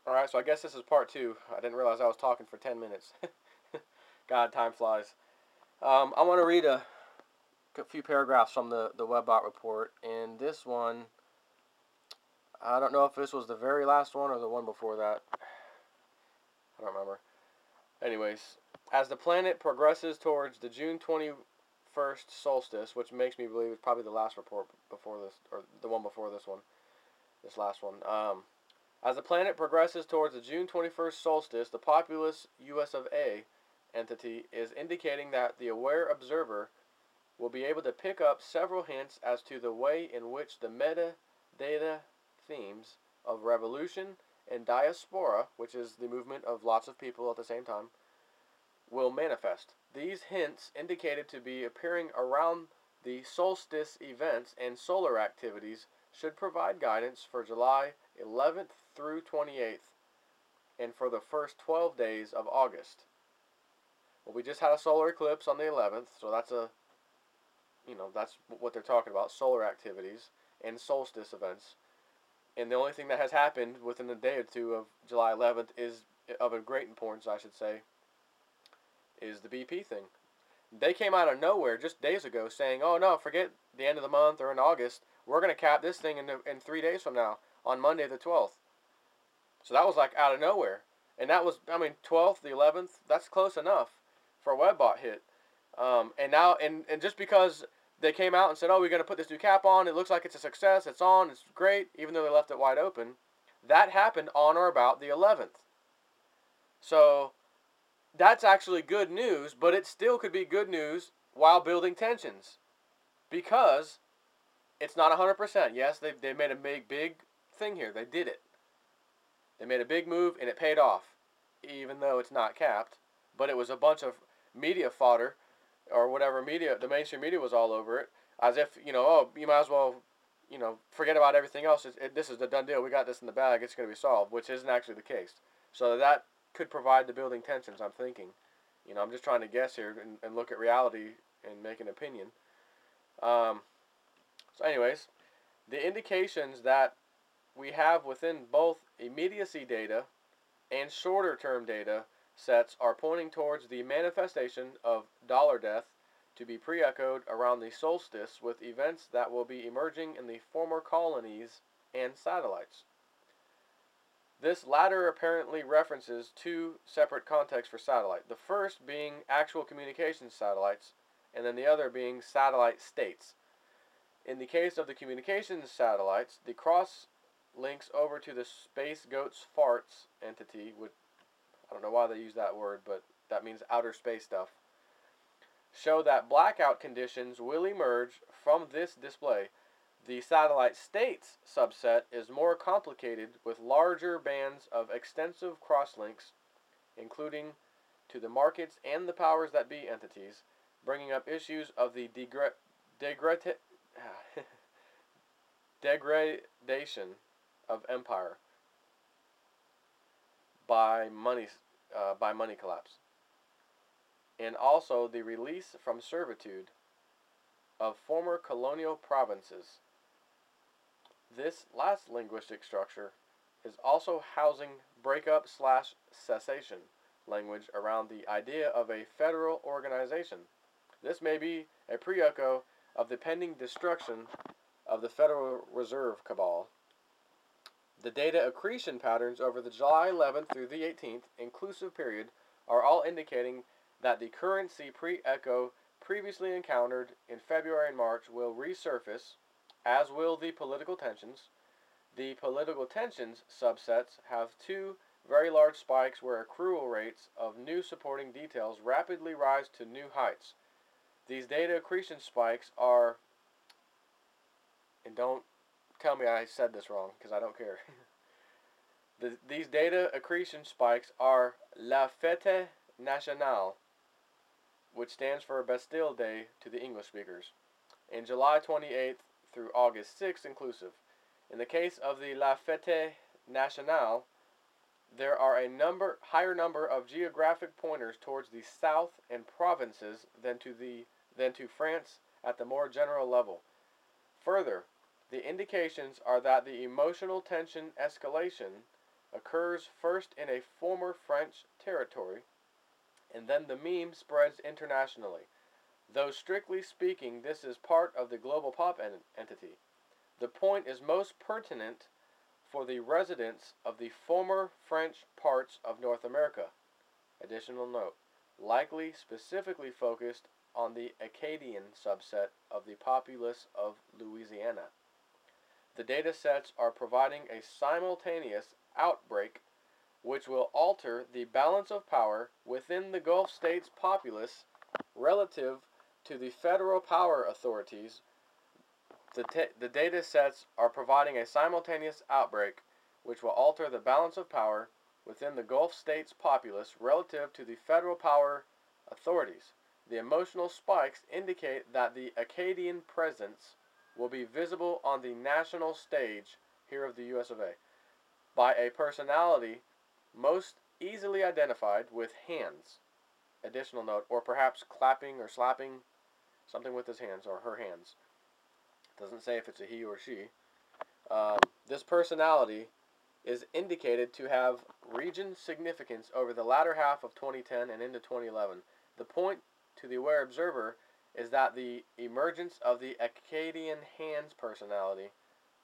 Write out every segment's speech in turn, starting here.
Alright, so I guess this is part two. I didn't realize I was talking for 10 minutes. God, time flies. I want to read a few paragraphs from the Webbot report, and this one, I don't know if this was the very last one or the one before that. I don't remember. Anyways, as the planet progresses towards the June 21st solstice, which makes me believe it's probably the last report before this, or the one before this one, this last one. As the planet progresses towards the June 21st solstice, the Populous US of A entity is indicating that the aware observer will be able to pick up several hints as to the way in which the metadata themes of revolution and diaspora, which is the movement of lots of people at the same time, will manifest. These hints indicated to be appearing around the solstice events and solar activities should provide guidance for July 11th through 28th and for the first 12 days of August. Well, we just had a solar eclipse on the 11th, so that's what they're talking about, solar activities and solstice events. And the only thing that has happened within a day or two of July 11th is of a great importance, I should say, is the BP thing. They came out of nowhere just days ago saying, "Oh no, forget the end of the month or in August. We're gonna cap this thing in 3 days from now on Monday the 12th." So that was like out of nowhere, and that was 12th, the 11th. That's close enough for a Webbot hit. And now and just because they came out and said, "Oh, we're gonna put this new cap on. It looks like it's a success. It's on. It's great," even though they left it wide open. That happened on or about the 11th. So that's actually good news, but it still could be good news while building tensions because it's not 100%. Yes, they made a big thing here. They did it. They made a big move and it paid off, even though it's not capped. But it was a bunch of media fodder or whatever media, the mainstream media was all over it, as if, oh, you might as well, forget about everything else. This is the done deal. We got this in the bag. It's going to be solved, which isn't actually the case. So that could provide the building tensions, I'm thinking. I'm just trying to guess here and look at reality and make an opinion. Um, so, anyways, the indications that we have within both immediacy data and shorter term data sets are pointing towards the manifestation of dollar death to be pre-echoed around the solstice with events that will be emerging in the former colonies and satellites. This latter apparently references two separate contexts for satellite, the first being actual communications satellites, and then the other being satellite states. In the case of the communications satellites, the cross links over to the Space Goats Farts entity, which I don't know why they use that word, but that means outer space stuff, show that blackout conditions will emerge from this display. The satellite states subset is more complicated with larger bands of extensive crosslinks, including to the markets and the powers that be entities, bringing up issues of the degradation of empire by money collapse, and also the release from servitude of former colonial provinces. This last linguistic structure is also housing breakup slash cessation language around the idea of a federal organization. This may be a pre-echo of the pending destruction of the Federal Reserve cabal. The data accretion patterns over the July 11th through the 18th inclusive period are all indicating that the currency pre-echo previously encountered in February and March will resurface, as will the political tensions. The political tensions subsets have two very large spikes where accrual rates of new supporting details rapidly rise to new heights. These data accretion spikes are, and don't tell me I said this wrong because I don't care. These data accretion spikes are La Fête Nationale, which stands for Bastille Day to the English speakers, and July 28th through August 6th inclusive. In the case of the La Fête Nationale, there are a higher number of geographic pointers towards the south and provinces than to France at the more general level. Further, the indications are that the emotional tension escalation occurs first in a former French territory, and then the meme spreads internationally. Though strictly speaking, this is part of the global pop entity. The point is most pertinent for the residents of the former French parts of North America. Additional note, likely specifically focused on the Acadian subset of the populace of Louisiana. The data sets are providing a simultaneous outbreak which will alter the balance of power within the Gulf states' populace relative to the federal power authorities. The data sets are providing a simultaneous outbreak which will alter the balance of power within the Gulf states' populace relative to the federal power authorities. The emotional spikes indicate that the Acadian presence will be visible on the national stage here of the US of A by a personality most easily identified with hands. Additional note, or perhaps clapping or slapping something with his hands or her hands. Doesn't say if it's a he or she. This personality is indicated to have region significance over the latter half of 2010 and into 2011. The point to the aware observer is that the emergence of the Acadian hands personality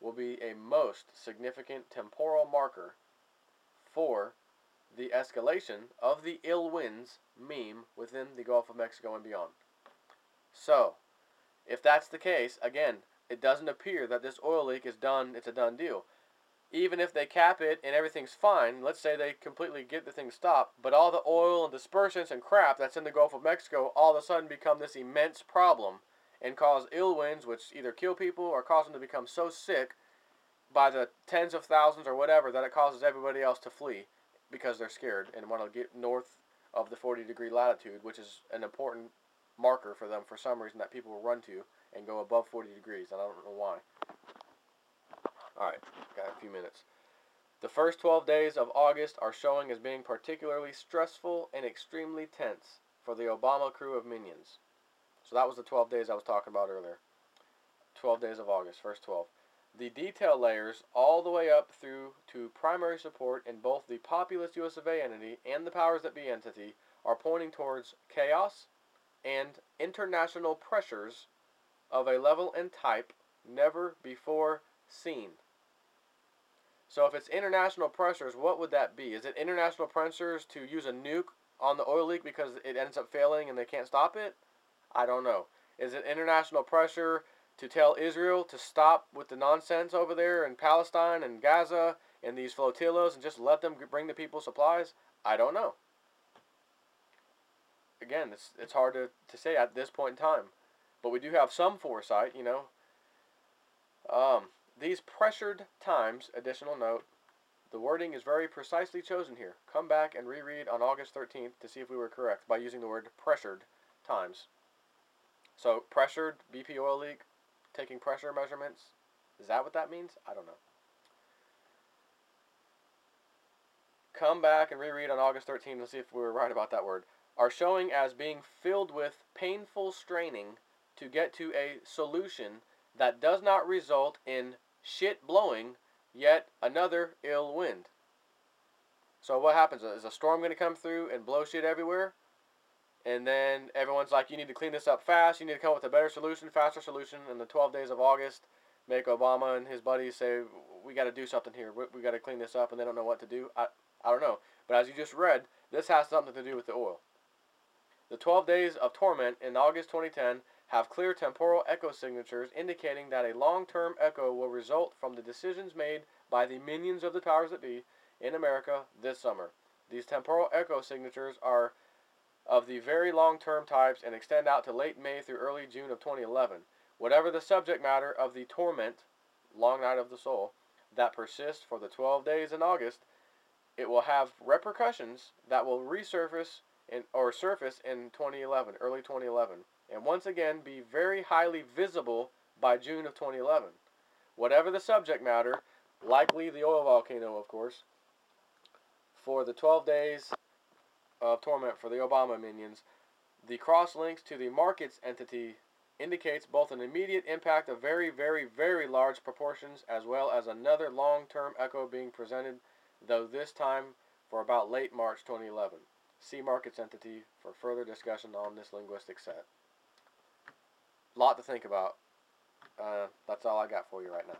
will be a most significant temporal marker for the escalation of the ill winds meme within the Gulf of Mexico and beyond. So, if that's the case, again, it doesn't appear that this oil leak is done, it's a done deal. Even if they cap it and everything's fine, let's say they completely get the thing stopped, but all the oil and dispersants and crap that's in the Gulf of Mexico all of a sudden become this immense problem and cause ill winds which either kill people or cause them to become so sick by the tens of thousands or whatever that it causes everybody else to flee because they're scared and want to get north of the 40-degree latitude, which is an important marker for them for some reason that people will run to and go above 40 degrees. And I don't know why. Alright, got a few minutes. The first 12 days of August are showing as being particularly stressful and extremely tense for the Obama crew of minions. So that was the 12 days I was talking about earlier. 12 days of August, first 12. The detail layers all the way up through to primary support in both the populist US of A entity and the powers that be entity are pointing towards chaos and international pressures of a level and type never before seen. So if it's international pressures, what would that be? Is it international pressures to use a nuke on the oil leak because it ends up failing and they can't stop it? I don't know. Is it international pressure to tell Israel to stop with the nonsense over there in Palestine and Gaza and these flotillas and just let them bring the people supplies? I don't know. Again, it's hard to say at this point in time. But we do have some foresight, you know. These pressured times, additional note, the wording is very precisely chosen here. Come back and reread on August 13th to see if we were correct by using the word pressured times. So, pressured BP oil leak, taking pressure measurements, is that what that means? I don't know. Come back and reread on August 13th to see if we were right about that word. Are showing as being filled with painful straining to get to a solution that does not result in shit blowing yet another ill wind. So what happens? Is a storm going to come through and blow shit everywhere? And then everyone's like, you need to clean this up fast. You need to come up with a better solution, faster solution. And the 12 days of August make Obama and his buddies say, we got to do something here. We got to clean this up. And they don't know what to do. I don't know. But as you just read, this has something to do with the oil. The 12 days of torment in August 2010 have clear temporal echo signatures indicating that a long-term echo will result from the decisions made by the minions of the powers that be in America this summer. These temporal echo signatures are of the very long-term types and extend out to late May through early June of 2011. Whatever the subject matter of the torment, long night of the soul, that persists for the 12 days in August, it will have repercussions that will resurface or surface in 2011, early 2011. And once again be very highly visible by June of 2011. Whatever the subject matter, likely the oil volcano, of course, for the 12 days of torment for the Obama minions, the cross links to the markets entity indicates both an immediate impact of very, very, very large proportions as well as another long-term echo being presented though this time for about late March 2011. See Markets Entity for further discussion on this linguistic set. Lot to think about. That's all I got for you right now.